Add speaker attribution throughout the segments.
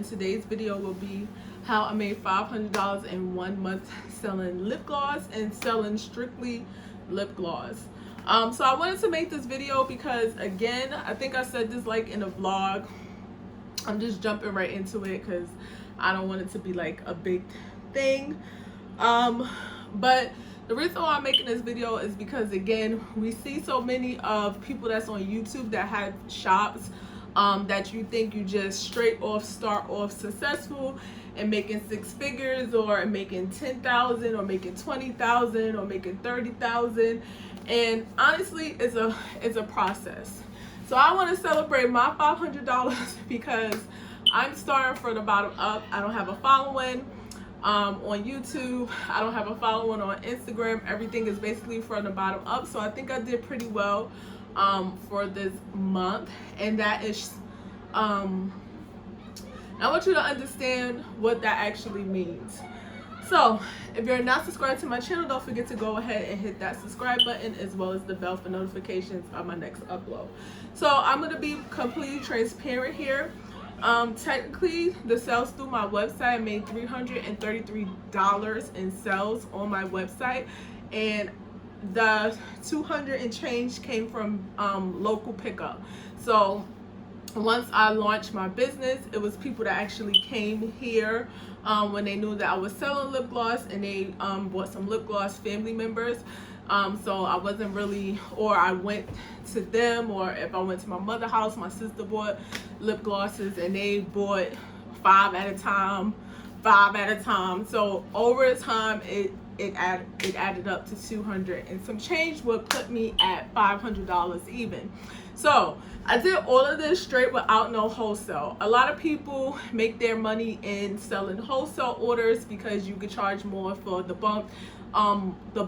Speaker 1: today's video will be how I made $500 in 1 month selling lip gloss and selling strictly lip gloss. So I wanted to make this video because, again, I think I said this like in a vlog. I'm just jumping right into it because I don't want it to be like a big thing. But the reason why I'm making this video is because, again, we see so many of people that's on YouTube that have shops that you think you just straight off start off successful and making 6 figures, or making 10,000, or making 20,000, or making 30,000. And honestly, it's a process. So I want to celebrate my $500 because I'm starting from the bottom up. I don't have a following on YouTube. I don't have a following on Instagram. Everything is basically from the bottom up. So I think I did pretty well for this month, and that is I want you to understand what that actually means. So if you're not subscribed to my channel, don't forget to go ahead and hit that subscribe button, as well as the bell for notifications of my next upload. So I'm going to be completely transparent here. Technically, the sales through my website, I made $333 in sales on my website, and the 200 and change came from local pickup. So once I launched my business, it was people that actually came here when they knew that I was selling lip gloss, and they bought some lip gloss, family members. So I wasn't really, or I went to them, or if I went to my mother's house, my sister bought lip glosses and they bought 5 at a time. So over time, it added up to 200 and some change, would put me at $500 even. So I did all of this straight without no wholesale. A lot of people make their money in selling wholesale orders because you can charge more for the bulk and the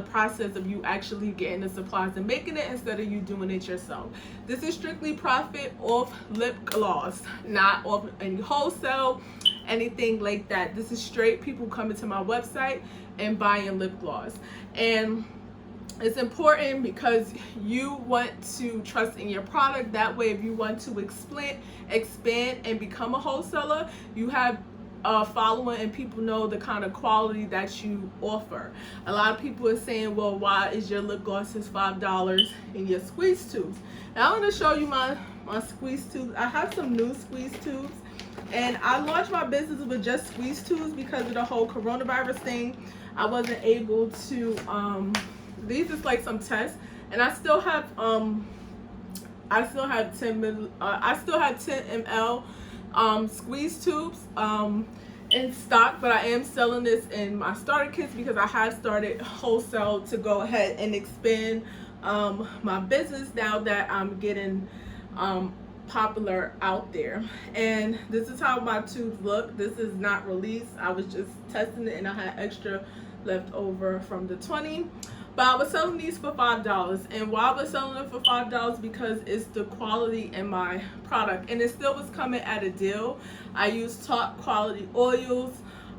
Speaker 1: process of you actually getting the supplies and making it, instead of you doing it yourself. This is strictly profit off lip gloss, not off any wholesale, anything like that. This is straight people coming to my website and buying lip gloss. And it's important because you want to trust in your product. That way, if you want to expand and become a wholesaler, you have a following and people know the kind of quality that you offer. A lot of people are saying, well, why is your lip gloss is $5 in your squeeze tubes? Now I'm going to show you my squeeze tubes. I have some new squeeze tubes, and I launched my business with just squeeze tubes because of the whole coronavirus thing. I wasn't able to these is like some tests, and I still have 10 ml squeeze tubes in stock, but I am selling this in my starter kits because I have started wholesale to go ahead and expand my business now that I'm getting popular out there. And this is how my tubes look. This is not released. I was just testing it, and I had extra left over from the 20. But I was selling these for $5, and why I was selling them for $5? Because it's the quality in my product, and it still was coming at a deal. I use top quality oils.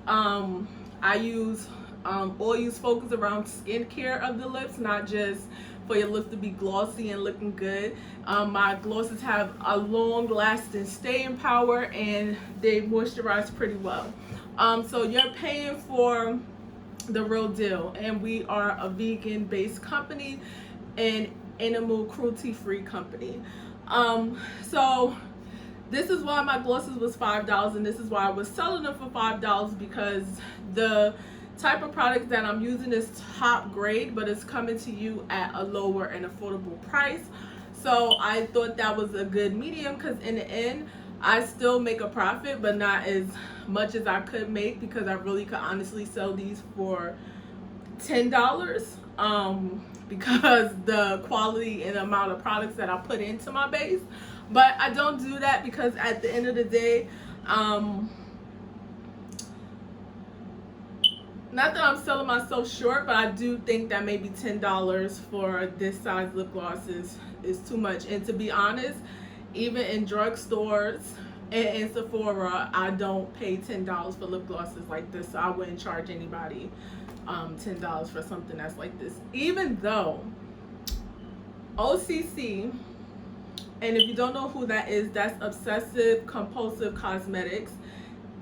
Speaker 1: I use oils focused around skincare of the lips, not just for your lips to be glossy and looking good. My glosses have a long lasting staying power, and they moisturize pretty well. So you're paying for the real deal, and we are a vegan based company and animal cruelty free company. So this is why my glosses was $5, and this is why I was selling them for $5, because the type of product that I'm using is top grade, but it's coming to you at a lower and affordable price. So I thought that was a good medium, because in the end I still make a profit, but not as much as I could make, because I really could honestly sell these for $10 because the quality and the amount of products that I put into my base. But I don't do that because at the end of the day, not that I'm selling myself short, but I do think that maybe $10 for this size lip gloss is too much. And to be honest, even in drugstores and in Sephora, I don't pay $10 for lip glosses like this. So I wouldn't charge anybody $10 for something that's like this. Even though OCC And if you don't know who that is, that's Obsessive Compulsive Cosmetics.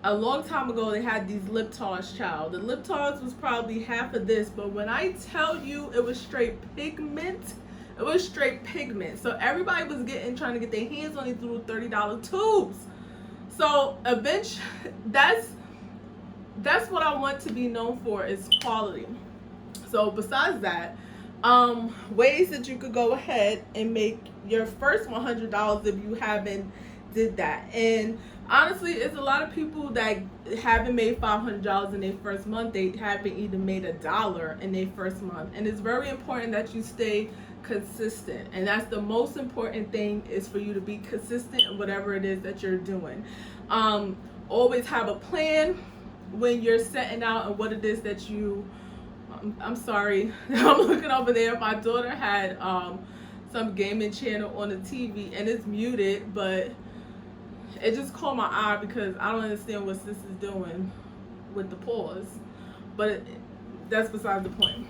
Speaker 1: A long time ago, they had these lip tars, child. The lip tars was probably half of this, but when I tell you it was straight pigment, it was straight pigment. So everybody was trying to get their hands on these little $30 tubes. So eventually, that's what I want to be known for, is quality. So besides that, ways that you could go ahead and make your first $100 if you haven't did that. And honestly, it's a lot of people that haven't made $500 in their first month. They haven't even made $1 in their first month. And it's very important that you stay consistent. And that's the most important thing, is for you to be consistent in whatever it is that you're doing. Always have a plan when you're setting out and what it is that you, I'm sorry, I'm looking over there. My daughter had some gaming channel on the TV and it's muted, but it just caught my eye because I don't understand what sis is doing with the pause, but that's beside the point.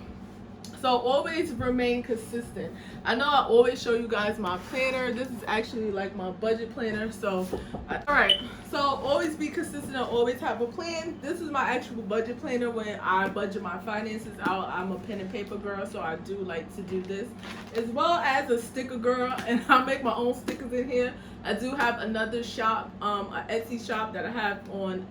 Speaker 1: So always remain consistent. I know I always show you guys my planner. This is actually like my budget planner. So, all right. So always be consistent and always have a plan. This is my actual budget planner when I budget my finances out. I'm a pen and paper girl, so I do like to do this, as well as a sticker girl, and I make my own stickers in here. I do have another shop, an Etsy shop that I have on,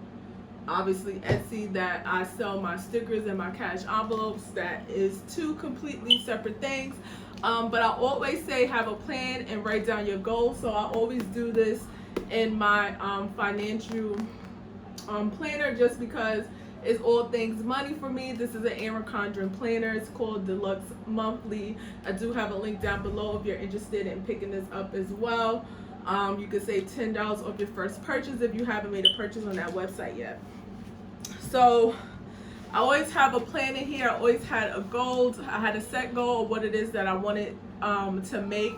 Speaker 1: obviously, Etsy, that I sell my stickers and my cash envelopes. That is two completely separate things. But I always say have a plan and write down your goals. So I always do this in my financial planner, just because it's all things money for me. This is an Aaron Condren planner. It's called Deluxe Monthly. I do have a link down below if you're interested in picking this up as well. You can save $10 off your first purchase if you haven't made a purchase on that website yet. So I always have a plan in here. I always had a goal. I had a set goal of what it is that I wanted to make,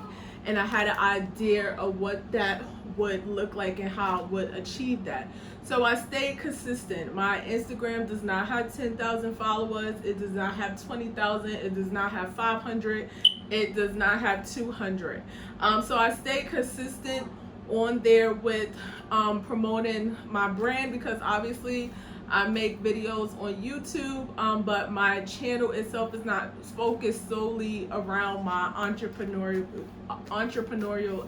Speaker 1: and I had an idea of what that would look like and how I would achieve that. So I stayed consistent. My Instagram does not have 10,000 followers. It does not have 20,000. It does not have 500. It does not have 200. So I stayed consistent on there with promoting my brand, because obviously I make videos on YouTube, but my channel itself is not focused solely around my entrepreneurial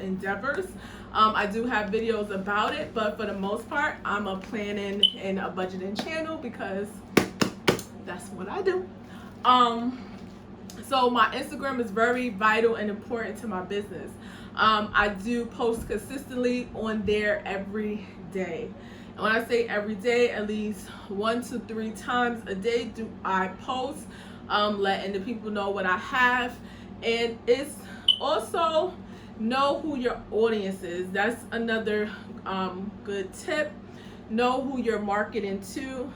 Speaker 1: endeavors. I do have videos about it, but for the most part, I'm a planning and a budgeting channel, because that's what I do. So my Instagram is very vital and important to my business. I do post consistently on there every day. And when I say every day, at least 1 to 3 times a day do I post, letting the people know what I have. And it's also know who your audience is. That's another good tip. Know who you're marketing to.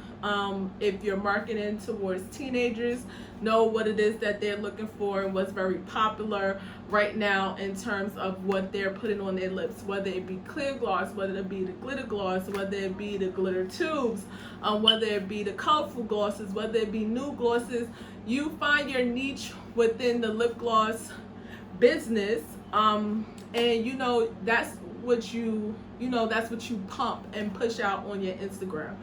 Speaker 1: If you're marketing towards teenagers, know what it is that they're looking for and what's very popular right now in terms of what they're putting on their lips, whether it be clear gloss, whether it be the glitter gloss, whether it be the glitter tubes, whether it be the colorful glosses, whether it be new glosses. You find your niche within the lip gloss business, and that's what that's what you pump and push out on your Instagram.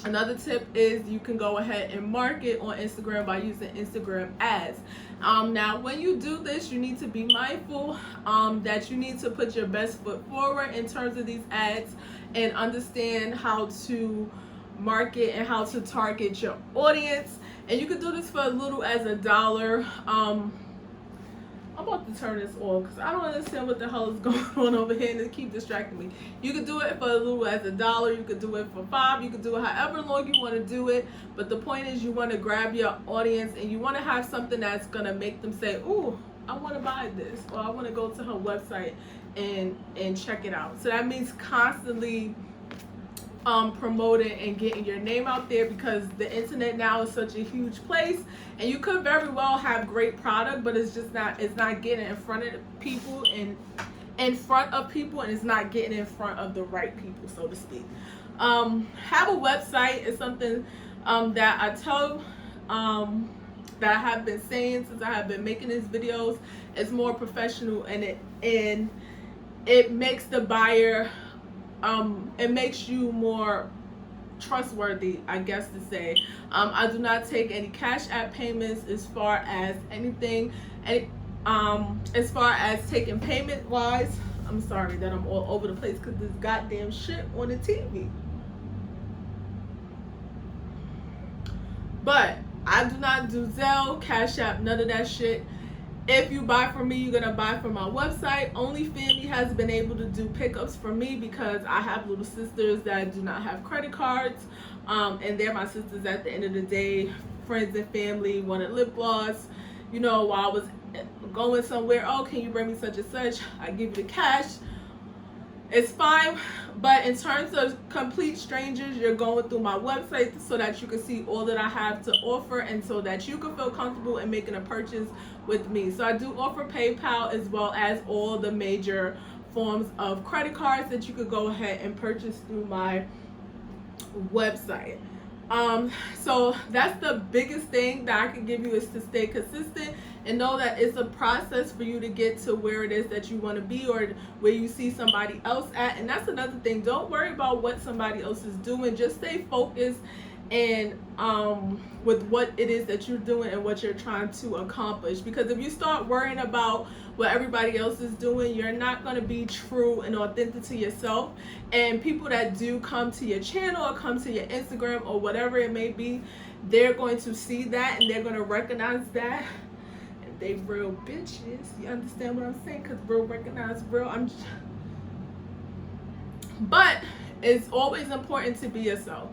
Speaker 1: Another tip is you can go ahead and market on Instagram by using Instagram ads. Now, when you do this, you need to be mindful that you need to put your best foot forward in terms of these ads, and understand how to market and how to target your audience. And you can do this for as little as $1. I'm about to turn this off because I don't understand what the hell is going on over here, and it keep distracting me. You could do it for as little as $1. You could do it for $5. You could do it however long you want to do it. But the point is, you want to grab your audience, and you want to have something that's going to make them say, ooh, I want to buy this, or I want to go to her website and check it out. So that means constantly promoting and getting your name out there, because the internet now is such a huge place, and you could very well have great product, but it's not getting in front of people and it's not getting in front of the right people, so to speak. Have a website is something that I tell that I have been saying since I have been making these videos is more professional, and it makes the buyer, it makes you more trustworthy, I guess to say. I do not take any cash app payments as far as anything, and as far as taking payment wise. I'm sorry that I'm all over the place because this goddamn shit on the TV. But I do not do Zelle, Cash App, none of that shit. If you buy from me, you're gonna buy from my website. Only Family has been able to do pickups for me because I have little sisters that do not have credit cards, and they're my sisters at the end of the day. Friends and family wanted lip gloss. You know, while I was going somewhere, oh, can you bring me such and such? I give you the cash. It's fine. But in terms of complete strangers, you're going through my website so that you can see all that I have to offer, and so that you can feel comfortable in making a purchase with me. So I do offer PayPal as well as all the major forms of credit cards that you could go ahead and purchase through my website. So that's the biggest thing that I can give you, is to stay consistent and know that it's a process for you to get to where it is that you want to be, or where you see somebody else at. And that's another thing. Don't worry about what somebody else is doing. Just stay focused and with what it is that you're doing and what you're trying to accomplish. Because if you start worrying about what everybody else is doing, you're not going to be true and authentic to yourself. And people that do come to your channel or come to your Instagram or whatever it may be, they're going to see that and they're going to recognize that. And they real bitches. You understand what I'm saying? Because real recognize real. But it's always important to be yourself.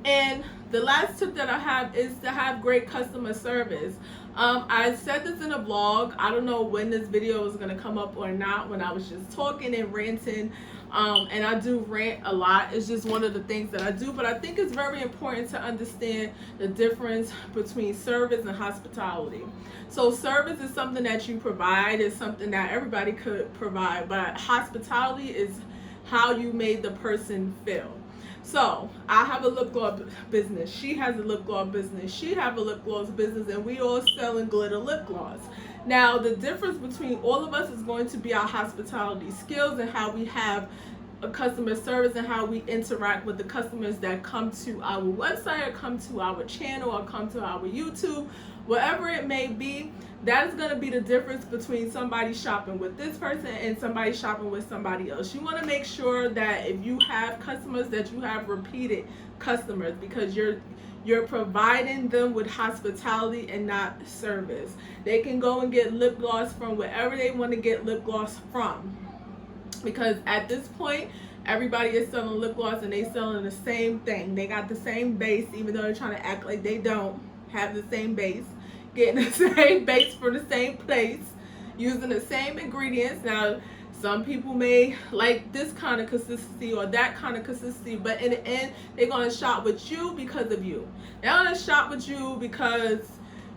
Speaker 1: And the last tip that I have is to have great customer service. I said this in a vlog. I don't know when this video is going to come up or not, when I was just talking and ranting. And I do rant a lot. It's just one of the things that I do. But I think it's very important to understand the difference between service and hospitality. So service is something that you provide. It's something that everybody could provide. But hospitality is how you made the person feel. So I have a lip gloss business. She has a lip gloss business. She have a lip gloss business, and we all selling glitter lip gloss. Now the difference between all of us is going to be our hospitality skills and how we have a customer service and how we interact with the customers that come to our website or come to our channel or come to our YouTube, whatever it may be. That is going to be the difference between somebody shopping with this person and somebody shopping with somebody else. You want to make sure that if you have customers, that you have repeated customers, because you're providing them with hospitality and not service. They can go and get lip gloss from wherever they want to get lip gloss from, because at this point everybody is selling lip gloss and they selling the same thing. They got the same base, even though they're trying to act like they don't have the same base. Getting the same base from the same place, using the same ingredients. Now, some people may like this kind of consistency or that kind of consistency, but in the end, they're going to shop with you because of you. They're going to shop with you because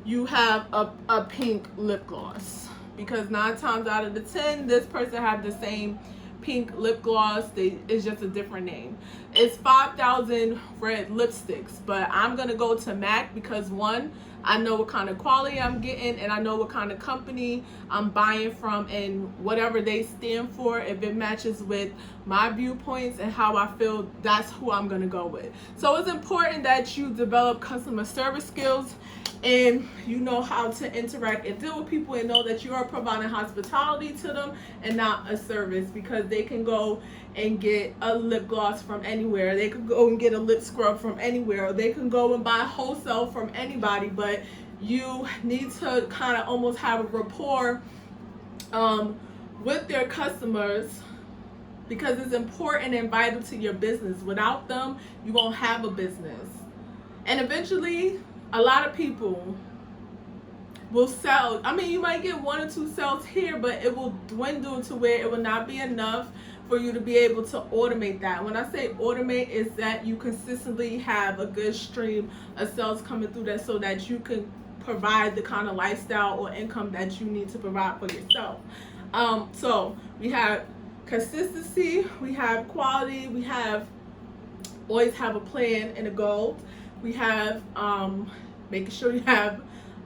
Speaker 1: you have a pink lip gloss. Because 9 times out of the 10, this person have the same pink lip gloss. It's just a different name. It's 5,000 red lipsticks, but I'm going to go to MAC because, one, I know what kind of quality I'm getting, and I know what kind of company I'm buying from, and whatever they stand for, if it matches with my viewpoints and how I feel, that's who I'm going to go with. So it's important that you develop customer service skills, and you know how to interact and deal with people, and know that you are providing hospitality to them and not a service, because they can go and get a lip gloss from anywhere. They could go and get a lip scrub from anywhere. Or they can go and buy wholesale from anybody, but you need to kind of almost have a rapport with their customers, because it's important and vital to your business. Without them, you won't have a business. And eventually, a lot of people will sell. I mean, you might get 1 or 2 sales here, but it will dwindle to where it will not be enough for you to be able to automate that. When I say automate, is that you consistently have a good stream of sales coming through that, so that you can provide the kind of lifestyle or income that you need to provide for yourself. So we have consistency, we have quality, we have always have a plan and a goal. We have making sure you have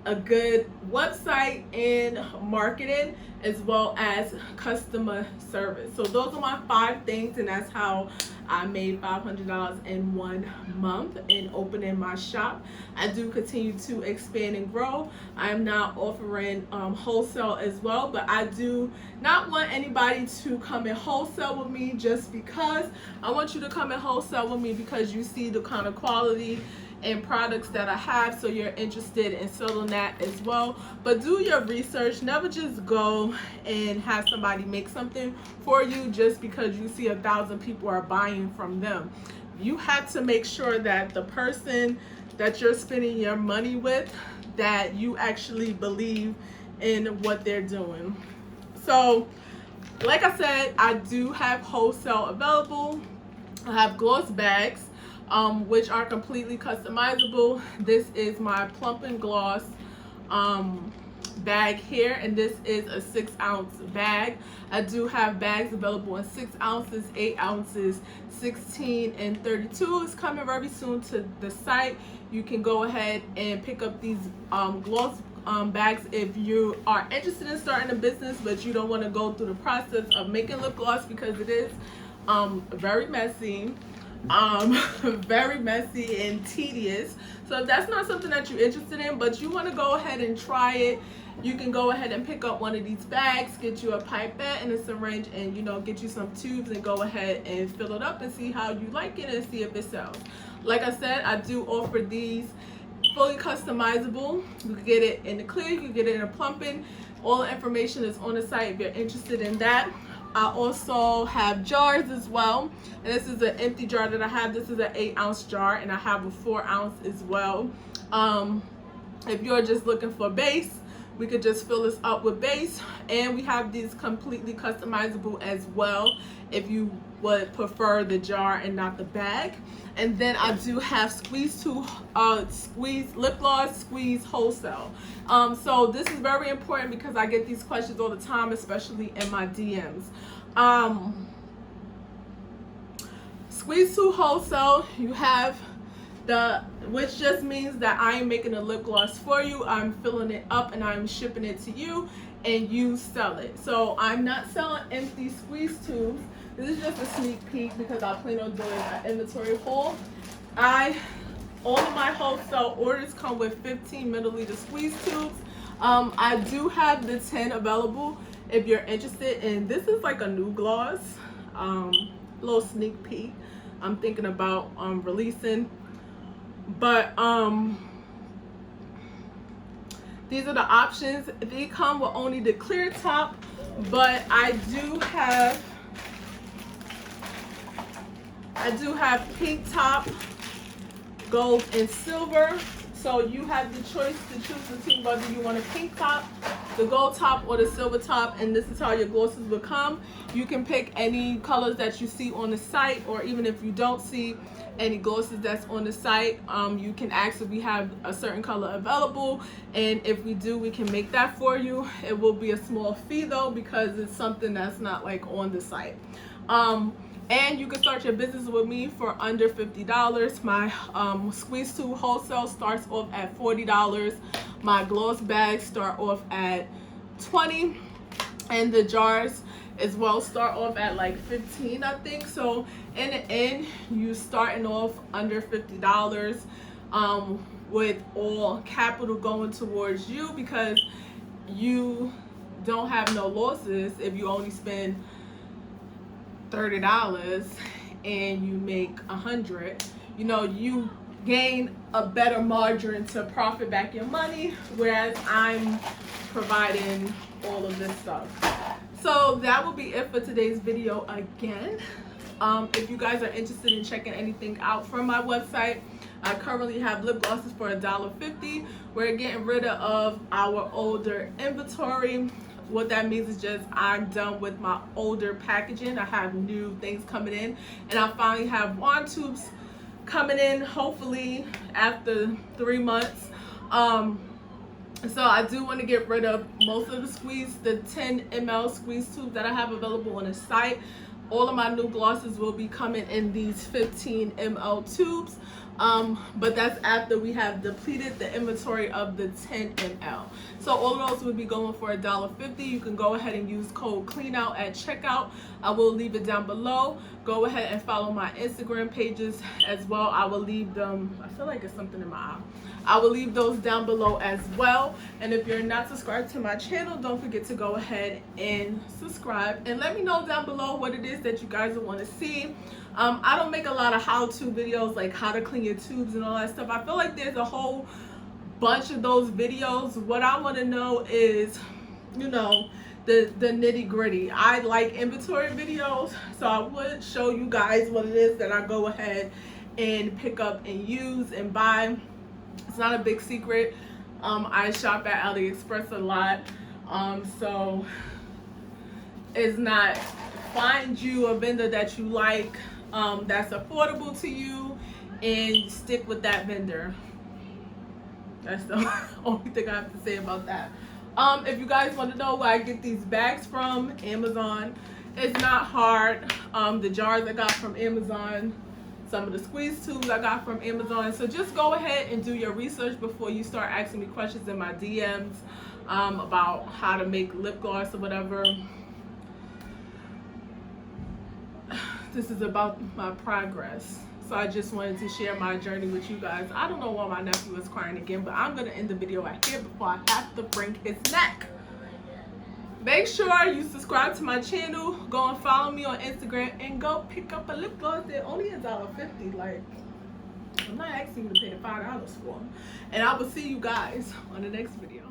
Speaker 1: a good website and marketing, as well as customer service. So those are my 5 things, and that's how I made $500 in 1 month in opening my shop. I do continue to expand and grow. I'm now offering wholesale as well, but I do not want anybody to come and wholesale with me just because. I want you to come and wholesale with me because you see the kind of quality and products that I have, so you're interested in selling that as well. But do your research. Never just go and have somebody make something for you just because you see 1,000 people are buying from them. You have to make sure that the person that you're spending your money with, that you actually believe in what they're doing. So like I said, I do have wholesale available. I have gloss bags, which are completely customizable. This is my plump and gloss bag here, and this is a 6-ounce bag. I do have bags available in 6 ounces, 8 ounces, 16 and 32. It's coming very soon to the site. You can go ahead and pick up these gloss bags if you are interested in starting a business, but you don't want to go through the process of making lip gloss because it is very messy. Very messy and tedious. So if that's not something that you're interested in, but you want to go ahead and try it, you can go ahead and pick up one of these bags, get you a pipette and a syringe, and get you some tubes and go ahead and fill it up and see how you like it and see if it sells. Like I said, I do offer these fully customizable. You can get it in the clear, you can get it in a plumping. All the information is on the site if you're interested in that. I also have jars as well, and this is an empty jar that I have. This is an 8-ounce jar, and I have a 4-ounce as well. If you're just looking for base, we could just fill this up with base, and we have these completely customizable as well if you would prefer the jar and not the bag. And then I do have squeeze lip gloss, squeeze wholesale. So this is very important because I get these questions all the time, especially in my DMs. Squeeze 2 wholesale, you have which just means that I am making a lip gloss for you. I'm filling it up and I'm shipping it to you, and you sell it. So I'm not selling empty squeeze tubes. This is just a sneak peek because I plan on doing an inventory haul. All of my wholesale orders come with 15 milliliter squeeze tubes. I do have the 10 available if you're interested, and this is like a new gloss. Little sneak peek I'm thinking about releasing. But these are the options. They come with only the clear top, but I do have pink top, gold, and silver. So you have the choice to choose between whether you want a pink top, the gold top, or the silver top, and this is how your glosses will come. You can pick any colors that you see on the site, or even if you don't see any glosses that's on the site, you can ask if we have a certain color available, and if we do, we can make that for you. It will be a small fee though, because it's something that's not like on the site. And you can start your business with me for under $50. My squeeze 2 wholesale starts off at $40. My gloss bags start off at $20, and the jars as well start off at like $15, I think. So in the end, you starting off under $50 with all capital going towards you, because you don't have no losses if you only spend $30 and you make $100. You gain a better margin to profit back your money, whereas I'm providing all of this stuff. So that will be it for today's video again. If you guys are interested in checking anything out from my website, I currently have lip glosses for $1.50. We're getting rid of our older inventory. What that means is just I'm done with my older packaging. I have new things coming in, and I finally have wand tubes coming in, hopefully after 3 months. So I do want to get rid of most of the 10 ml squeeze tubes that I have available on the site. All of my new glosses will be coming in these 15 ml tubes. But that's after we have depleted the inventory of the 10 ml. So all of those would be going for $1.50. You can go ahead and use code CLEANOUT at checkout. I will leave it down below. Go ahead and follow my Instagram pages as well. I will leave them. I feel like it's something in my eye. I will leave those down below as well. And if you're not subscribed to my channel, don't forget to go ahead and subscribe, and let me know down below what it is that you guys want to see. I don't make a lot of how-to videos like how to clean your tubes and all that stuff. I feel like there's a whole bunch of those videos. What I want to know is, you know, the nitty gritty. I like inventory videos, so I would show you guys what it is that I go ahead and pick up and use and buy. It's not a big secret. I shop at AliExpress a lot, so it's not, find you a vendor that you like, that's affordable to you, and stick with that vendor. That's the only thing I have to say about that. If you guys want to know where I get these bags from, Amazon. It's not hard. The jars I got from Amazon. Some of the squeeze tubes I got from Amazon. So just go ahead and do your research before you start asking me questions in my DMs about how to make lip gloss or whatever. This is about my progress. So I just wanted to share my journey with you guys. I don't know why my nephew is crying again, but I'm going to end the video right here before I have to break his neck. Make sure you subscribe to my channel. Go and follow me on Instagram and go pick up a lip gloss. They're only $1.50. Like, I'm not asking you to pay the $5 for them. And I will see you guys on the next video.